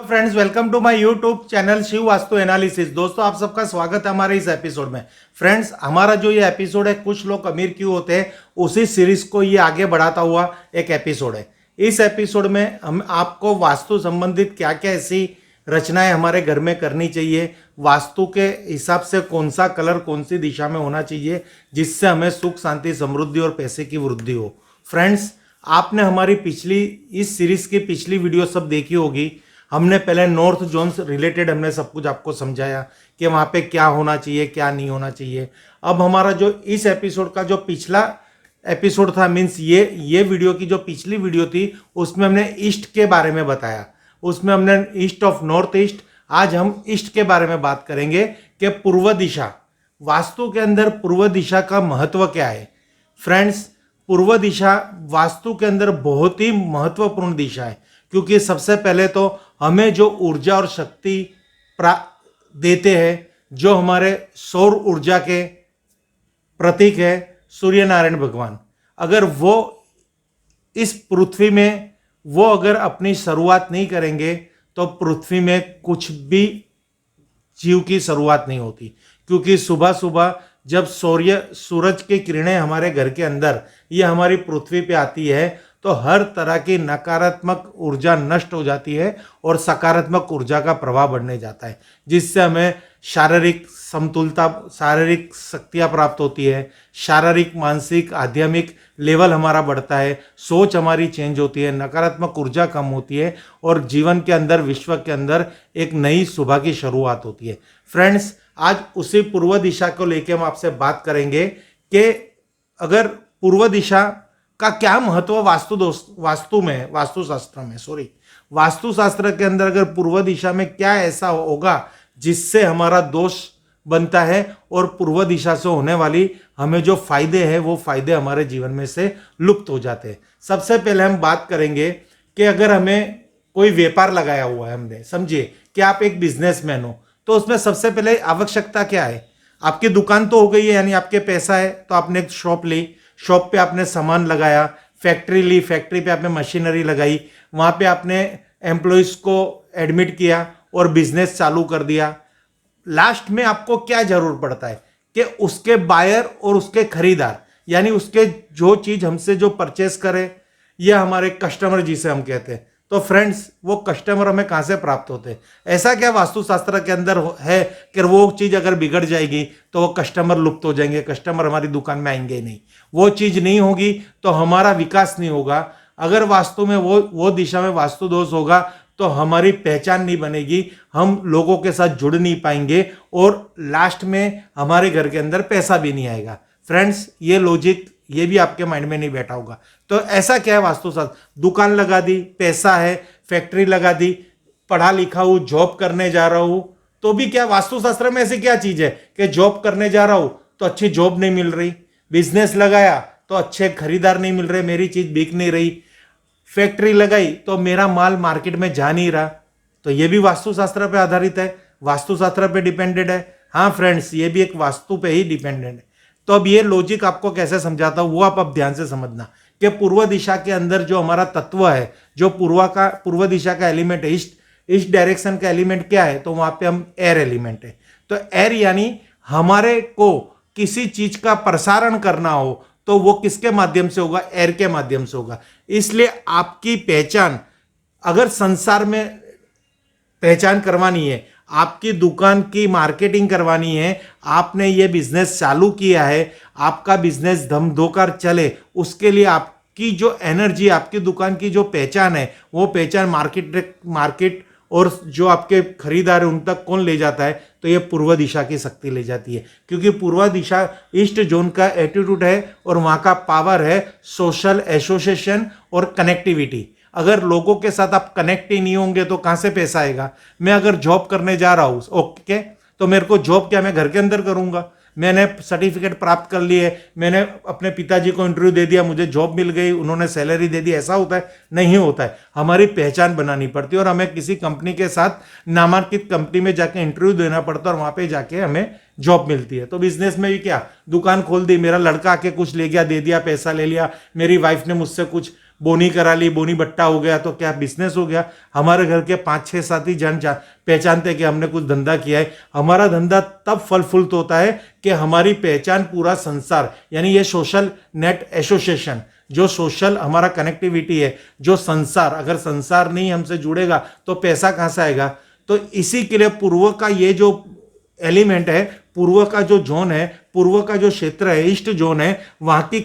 Friends, welcome to my YouTube channel Shiv Vastu analysis. दोस्तों, आप सबका स्वागत है हमारे इस एपिसोड में। फ्रेंड्स, हमारा जो ये एपिसोड है, कुछ लोग अमीर क्यों होते हैं, उसी सीरीज को ये आगे बढ़ाता हुआ एक एपिसोड है। इस एपिसोड में हम आपको वास्तु संबंधित क्या क्या ऐसी रचनाएं हमारे घर में करनी चाहिए, वास्तु के हिसाब से कौन सा कलर कौन सी दिशा में होना चाहिए, जिससे हमें सुख शांति समृद्धि और पैसे की वृद्धि हो। फ्रेंड्स, आपने हमारी इस सीरीज की पिछली वीडियो सब देखी होगी। हमने पहले नॉर्थ जोन से रिलेटेड हमने सब कुछ आपको समझाया कि वहाँ पे क्या होना चाहिए, क्या नहीं होना चाहिए। अब हमारा जो इस एपिसोड का जो पिछला एपिसोड था, मीन्स ये वीडियो की जो पिछली वीडियो थी, उसमें हमने ईस्ट के बारे में बताया। उसमें हमने ईस्ट ऑफ नॉर्थ ईस्ट। आज हम ईस्ट के बारे में बात करेंगे कि पूर्व दिशा, वास्तु के अंदर पूर्व दिशा का महत्व क्या है। फ्रेंड्स, पूर्व दिशा वास्तु के अंदर बहुत ही महत्वपूर्ण दिशा है, क्योंकि सबसे पहले तो हमें जो ऊर्जा और शक्ति देते हैं, जो हमारे सौर ऊर्जा के प्रतीक है सूर्य नारायण भगवान, अगर वो इस पृथ्वी में वो अगर अपनी शुरुआत नहीं करेंगे तो पृथ्वी में कुछ भी जीव की शुरुआत नहीं होती। क्योंकि सुबह सुबह जब सूरज की किरणें हमारे घर के अंदर ये हमारी पृथ्वी पे आती है, तो हर तरह की नकारात्मक ऊर्जा नष्ट हो जाती है और सकारात्मक ऊर्जा का प्रभाव बढ़ने जाता है, जिससे हमें शारीरिक समतुलता, शारीरिक शक्तियाँ प्राप्त होती है, शारीरिक मानसिक आध्यात्मिक लेवल हमारा बढ़ता है, सोच हमारी चेंज होती है, नकारात्मक ऊर्जा कम होती है और जीवन के अंदर, विश्व के अंदर एक नई सुबह की शुरुआत होती है। फ्रेंड्स, आज उसी पूर्व दिशा को लेकर हम आपसे बात करेंगे कि अगर पूर्व दिशा का क्या महत्व वास्तुशास्त्र के अंदर अगर पूर्व दिशा में क्या ऐसा होगा जिससे हमारा दोष बनता है और पूर्व दिशा से होने वाली हमें जो फायदे हैं वो फायदे हमारे जीवन में से लुप्त हो जाते हैं। सबसे पहले हम बात करेंगे कि अगर हमें कोई व्यापार लगाया हुआ है, हमने, समझिए कि आप एक बिजनेसमैन हो, तो उसमें सबसे पहले आवश्यकता क्या है। आपकी दुकान तो हो गई है, यानी आपके पैसा है, तो आपने एक शॉप ली, शॉप पे आपने सामान लगाया, फैक्ट्री ली, फैक्ट्री पे आपने मशीनरी लगाई, वहाँ पे आपने एम्प्लॉयज को एडमिट किया और बिजनेस चालू कर दिया। लास्ट में आपको क्या जरूर पड़ता है कि उसके बायर और उसके खरीदार, यानी उसके जो चीज हमसे जो परचेस करे, यह हमारे कस्टमर जिसे हम कहते हैं। तो फ्रेंड्स, वो कस्टमर हमें कहाँ से प्राप्त होते हैं? ऐसा क्या वास्तुशास्त्र के अंदर है कि वो चीज़ अगर बिगड़ जाएगी तो वो कस्टमर लुप्त हो जाएंगे, कस्टमर हमारी दुकान में आएंगे ही नहीं, वो चीज़ नहीं होगी तो हमारा विकास नहीं होगा। अगर वास्तु में वो दिशा में वास्तु दोष होगा तो हमारी पहचान नहीं बनेगी, हम लोगों के साथ जुड़ नहीं पाएंगे और लास्ट में हमारे घर के अंदर पैसा भी नहीं आएगा। फ्रेंड्स, ये लॉजिक ये भी आपके माइंड में नहीं बैठा होगा। तो ऐसा क्या है वास्तुशास्त्र? दुकान लगा दी, पैसा है, फैक्ट्री लगा दी, पढ़ा लिखा हूं, जॉब करने जा रहा हूं, तो भी क्या वास्तुशास्त्र में ऐसी क्या चीज है कि जॉब करने जा रहा हूं तो अच्छी जॉब नहीं मिल रही, बिजनेस लगाया तो अच्छे खरीदार नहीं मिल रहे, मेरी चीज बिक नहीं रही, फैक्ट्री लगाई तो मेरा माल मार्केट में जा नहीं रहा, तो ये भी वास्तुशास्त्र पे आधारित है, वास्तुशास्त्र पे डिपेंडेड है। हाँ फ्रेंड्स, ये भी एक वास्तु पे ही डिपेंडेंट है। तो अब ये लॉजिक आपको कैसे समझाता हूं वो आप अब ध्यान से समझना कि पूर्व दिशा के अंदर जो हमारा तत्व है, जो पूर्व दिशा का एलिमेंट है, ईस्ट डायरेक्शन का एलिमेंट क्या है, तो वहां पे हम एयर एलिमेंट है। तो एयर यानी हमारे को किसी चीज का प्रसारण करना हो तो वो किसके माध्यम से होगा? एयर के माध्यम से होगा। इसलिए आपकी पहचान अगर संसार में पहचान करवानी है, आपकी दुकान की मार्केटिंग करवानी है, आपने ये बिजनेस चालू किया है, आपका बिजनेस धम धोकर चले, उसके लिए आपकी जो एनर्जी, आपकी दुकान की जो पहचान है, वो पहचान मार्केट और जो आपके खरीदार है उन तक कौन ले जाता है? तो ये पूर्व दिशा की शक्ति ले जाती है, क्योंकि पूर्व दिशा ईस्ट जोन का एटीट्यूड है और वहाँ का पावर है सोशल एसोसिएशन और कनेक्टिविटी। अगर लोगों के साथ आप कनेक्ट ही नहीं होंगे तो कहाँ से पैसा आएगा? मैं अगर जॉब करने जा रहा हूँ, ओके, तो मेरे को जॉब क्या मैं घर के अंदर करूँगा? मैंने सर्टिफिकेट प्राप्त कर लिए, मैंने अपने पिताजी को इंटरव्यू दे दिया, मुझे जॉब मिल गई, उन्होंने सैलरी दे दी, ऐसा होता है? नहीं होता है। हमारी पहचान बनानी पड़ती है और हमें किसी कंपनी के साथ, नामांकित कंपनी में जाके इंटरव्यू देना पड़ता है और वहाँ पे जाके हमें जॉब मिलती है। तो बिजनेस में भी क्या, दुकान खोल दी, मेरा लड़का आके कुछ ले गया, दे दिया, पैसा ले लिया, मेरी वाइफ ने मुझसे कुछ बोनी करा ली, बोनी बट्टा हो गया तो क्या बिजनेस हो गया? हमारे घर के 5 6 7 ही जन पहचानते कि हमने कुछ धंधा किया है। हमारा धंधा तब फल फूल होता है कि हमारी पहचान पूरा संसार, यानी ये सोशल नेट एसोसिएशन, जो सोशल हमारा कनेक्टिविटी है, जो संसार, अगर संसार नहीं हमसे जुड़ेगा तो पैसा कहाँ से आएगा? तो इसी के लिए पूर्व का ये जो एलिमेंट है, पूर्व का जो जोन है, पूर्व का जो क्षेत्र है, ईस्ट जोन है, वहां की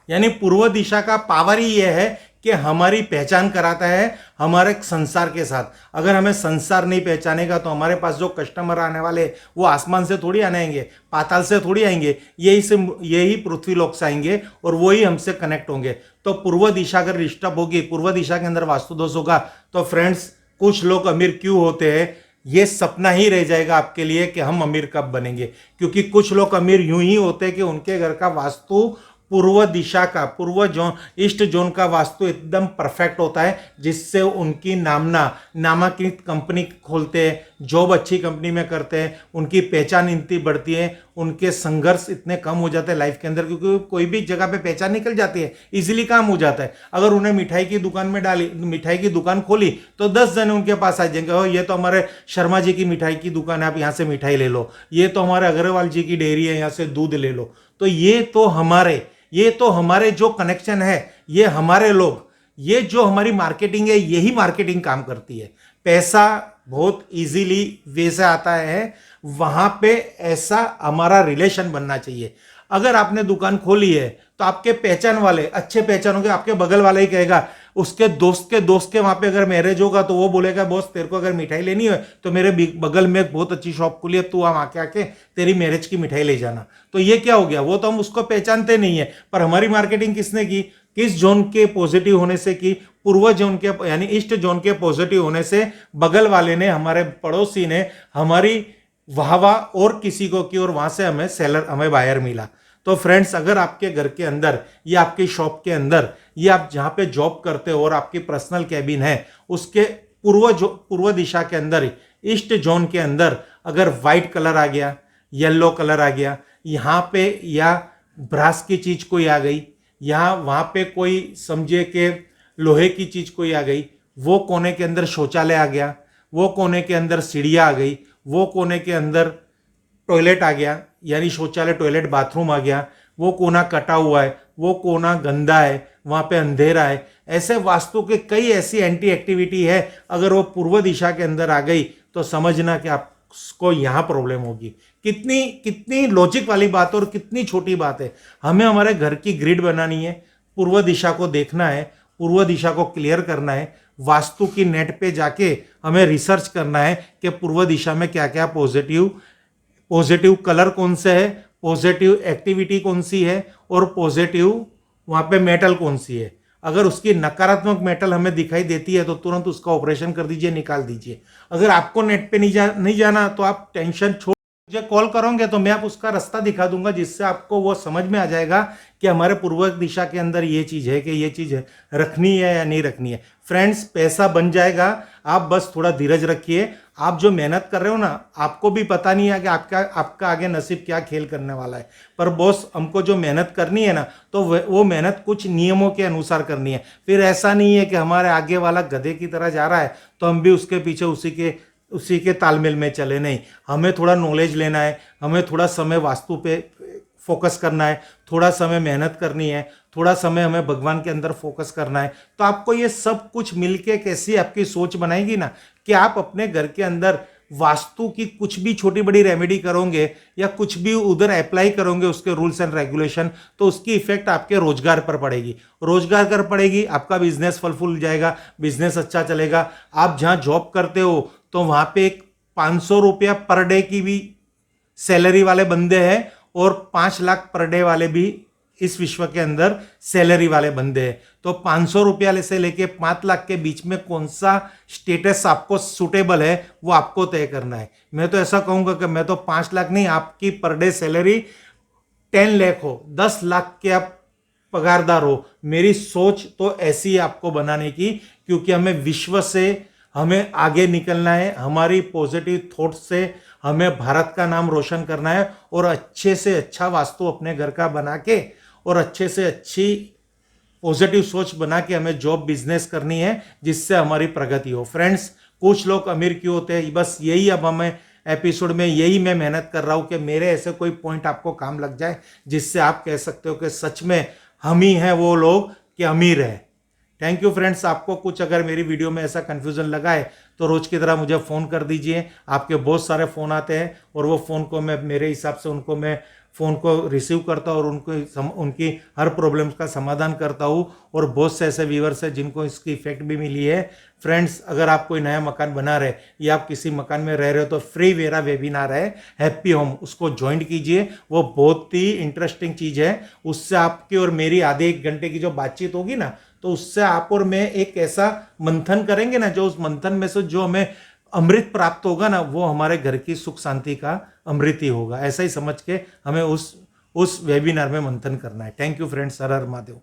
यानी पूर्व दिशा का पावर ही यह है कि हमारी पहचान कराता है हमारे संसार के साथ। अगर हमें संसार नहीं पहचानेगा तो हमारे पास जो कस्टमर आने वाले वो आसमान से थोड़ी आने आएंगे, पाताल से थोड़ी आएंगे, यही पृथ्वी लोक से आएंगे और वही हमसे कनेक्ट होंगे। तो पूर्व दिशा अगर डिस्टर्ब होगी, पूर्व दिशा के अंदर वास्तु दोष होगा, तो फ्रेंड्स कुछ लोग अमीर क्यों होते हैं, ये सपना ही रह जाएगा आपके लिए कि हम अमीर कब बनेंगे। क्योंकि कुछ लोग अमीर यूं ही होते हैं कि उनके घर का वास्तु पूर्व दिशा का, पूर्व जोन, ईस्ट जोन का वास्तु एकदम परफेक्ट होता है, जिससे उनकी नामांकित कंपनी खोलते हैं, जॉब अच्छी कंपनी में करते हैं, उनकी पहचान इतनी बढ़ती है, उनके संघर्ष इतने कम हो जाते हैं लाइफ के अंदर, क्योंकि कोई भी जगह पे पहचान निकल जाती है, इजीली काम हो जाता है। अगर उन्हें मिठाई की दुकान में डाली, मिठाई की दुकान खोली तो 10 जने उनके पास आ जाएंगे, और ये तो हमारे शर्मा जी की मिठाई की दुकान है, आप यहाँ से मिठाई ले लो, ये तो हमारे अग्रवाल जी की डेयरी है, यहाँ से दूध ले लो। तो ये तो हमारे जो कनेक्शन है, ये हमारे लोग, ये जो हमारी मार्केटिंग है, यही मार्केटिंग काम करती है। पैसा बहुत इजीली वे से आता है, वहां पे ऐसा हमारा रिलेशन बनना चाहिए। अगर आपने दुकान खोली है तो आपके पहचान वाले, अच्छे पहचान होंगे, आपके बगल वाला ही कहेगा, उसके दोस्त के वहां पे अगर मैरिज होगा तो वो बोलेगा बॉस तेरे को अगर मिठाई लेनी है तो मेरे बगल में एक बहुत अच्छी शॉप खुली है, तू वहां आके तेरी मैरिज की मिठाई ले जाना। तो ये क्या हो गया? वो तो हम उसको पहचानते नहीं है, पर हमारी मार्केटिंग किसने की? किस जोन के पॉजिटिव होने से की? पूर्व जोन के, यानी ईस्ट जोन के पॉजिटिव होने से बगल वाले ने, हमारे पड़ोसी ने हमारी वाहवा और किसी को की, और वहां से हमें बायर मिला। तो फ्रेंड्स, अगर आपके घर के अंदर या आपकी शॉप के अंदर या आप जहां पे जॉब करते हो और आपकी पर्सनल कैबिन है, उसके पूर्व दिशा के अंदर, ईस्ट जोन के अंदर अगर व्हाइट कलर आ गया, येलो कलर आ गया, यहाँ पे या ब्रास की चीज कोई आ गई, यहाँ वहां पे कोई समझिए कि लोहे की चीज कोई आ गई, वो कोने के अंदर शौचालय आ गया, वो कोने के अंदर सीढ़ियाँ आ गई, वो कोने के अंदर टॉयलेट आ गया, यानी शौचालय टॉयलेट बाथरूम आ गया, वो कोना कटा हुआ है, वो कोना गंदा है, वहां पे अंधेरा है, ऐसे वास्तु के कई ऐसी एंटी एक्टिविटी है, अगर वो पूर्व दिशा के अंदर आ गई तो समझना कि आपको यहां प्रॉब्लम होगी। कितनी कितनी लॉजिक वाली बात और कितनी छोटी बात है। हमें हमारे घर की ग्रिड बनानी है, पूर्व दिशा को देखना है, पूर्व दिशा को क्लियर करना है, वास्तु की नेट पे जाके हमें रिसर्च करना है कि पूर्व दिशा में क्या क्या पॉजिटिव कलर कौन से है, पॉजिटिव एक्टिविटी कौन सी है, और पॉजिटिव वहां पे मेटल कौन सी है। अगर उसकी नकारात्मक मेटल हमें दिखाई देती है तो तुरंत उसका ऑपरेशन कर दीजिए, निकाल दीजिए। अगर आपको नेट पे नहीं जाना तो आप टेंशन छोड़, मुझे कॉल करोगे तो मैं आप उसका रास्ता दिखा दूंगा, जिससे आपको वो समझ में आ जाएगा कि हमारे पूर्व दिशा के अंदर ये चीज है कि ये चीज है, रखनी है या नहीं रखनी है। फ्रेंड्स, पैसा बन जाएगा, आप बस थोड़ा धीरज रखिए। आप जो मेहनत कर रहे हो ना, आपको भी पता नहीं है कि आपका आगे नसीब क्या खेल करने वाला है, पर बॉस हमको जो मेहनत करनी है ना, तो वो मेहनत कुछ नियमों के अनुसार करनी है। फिर ऐसा नहीं है कि हमारे आगे वाला गधे की तरह जा रहा है तो हम भी उसके पीछे उसी के तालमेल में चले, नहीं। हमें थोड़ा नॉलेज लेना है, हमें थोड़ा समय वास्तु पे फोकस करना है, थोड़ा समय मेहनत करनी है, थोड़ा समय हमें भगवान के अंदर फोकस करना है। तो आपको ये सब कुछ मिलके कैसी आपकी सोच बनाएगी ना, कि आप अपने घर के अंदर वास्तु की कुछ भी छोटी बड़ी रेमेडी करोगे या कुछ भी उधर अप्लाई करोगे उसके रूल्स एंड रेगुलेशन, तो उसकी इफेक्ट आपके रोजगार पर पड़ेगी। रोजगार कर पड़ेगी, आपका बिजनेस फल फूल जाएगा, बिजनेस अच्छा चलेगा। आप जहां जॉब करते हो तो वहां पे एक 500 रुपया पर डे की भी सैलरी वाले बंदे हैं, और 5 लाख पर डे वाले भी इस विश्व के अंदर सैलरी वाले बंदे हैं। तो 500 रुपया से लेके 5 लाख के बीच में कौन सा स्टेटस आपको सुटेबल है, वो आपको तय करना है। मैं तो ऐसा कहूंगा कि मैं तो 5 लाख नहीं, आपकी पर डे सैलरी 10 लाख हो, 10 लाख के आप पगारदार हो। मेरी सोच तो ऐसी है आपको बनाने की, क्योंकि हमें विश्व से हमें आगे निकलना है, हमारी पॉजिटिव थॉट से हमें भारत का नाम रोशन करना है, और अच्छे से अच्छा वास्तु अपने घर का बना के और अच्छे से अच्छी पॉजिटिव सोच बना के हमें जॉब बिजनेस करनी है जिससे हमारी प्रगति हो। फ्रेंड्स, कुछ लोग अमीर क्यों होते हैं, बस यही अब हमें एपिसोड में यही मैं मेहनत कर रहा हूं कि मेरे ऐसे कोई पॉइंट आपको काम लग जाए जिससे आप कह सकते हो कि सच में हम ही हैं वो लोग कि अमीर है। Thank you friends. आपको कुछ अगर मेरी वीडियो में ऐसा कंफ्यूजन लगा है तो रोज की तरह मुझे फ़ोन कर दीजिए। आपके बहुत सारे फ़ोन आते हैं और वो फ़ोन को मैं मेरे हिसाब से उनको मैं फ़ोन को रिसीव करता हूँ और उनकी हर प्रॉब्लम्स का समाधान करता हूँ। और बहुत से ऐसे व्यूअर्स हैं जिनको इसकी इफेक्ट भी मिली है। फ्रेंड्स, अगर आप कोई नया मकान बना रहे या आप किसी मकान में रह रहे हो तो फ्री मेरा वेबिनार है हैप्पी होम, उसको ज्वाइन कीजिए। वो बहुत ही इंटरेस्टिंग चीज़ है। उससे आपकी और मेरी आधे एक घंटे की जो बातचीत होगी ना, तो उससे आप और मैं एक ऐसा मंथन करेंगे ना, जो उस मंथन में से जो हमें अमृत प्राप्त होगा ना, वो हमारे घर की सुख शांति का अमृत ही होगा। ऐसा ही समझ के हमें उस वेबिनार में मंथन करना है। Thank you friends. Her her Mahadev.